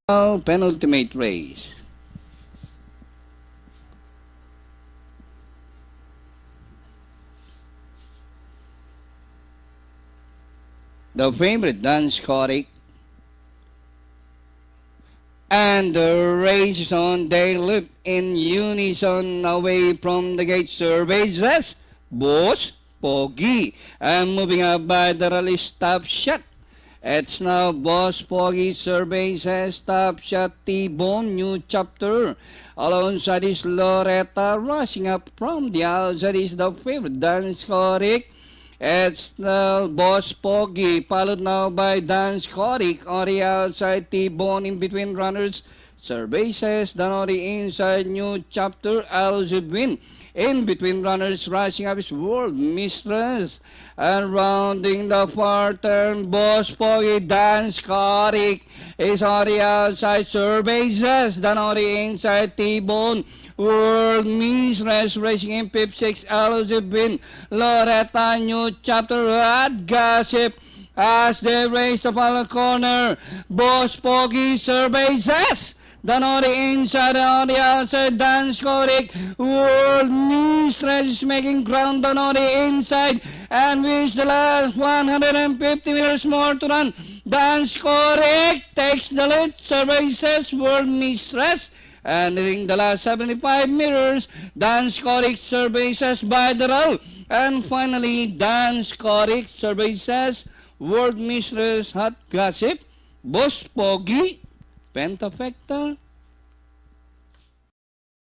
Now, penultimate race. The favorite dance Korik. And the race is on. They look in unison away from the gate. Surveys Boss Pogi. And moving up by the rally stop shot. It's now Boss Pogi surveys stop shot T-Bone new chapter. Alongside is Loretta rushing up from the outside is the favorite dance Korik. It's the Boss Pogi, followed now by Dance Korik on the outside, T-Bone in between runners. Survey says down on the inside, new chapter, Alzubin. In between runners, rushing up his World Mistress. And rounding the far turn, Boss Pogi, Dance Korik is on the outside. Survey says down on the inside, T-Bone. World Mistress racing in Pip 6, Alzubin, Loretta, new chapter at Gossip as they race the final corner. Boss Pogi surveys down on the inside and on the outside, Dance Korik. World Mistress is making ground down on the inside and with the last 150 meters more to run. Dance Korik takes the lead, surveys World Mistress. And in the last 75 meters, Dance Korik surveys by the roll. And finally, Dance Korik surveys World Mistress Hot Gossip, Boss Pogi, Pentafecta,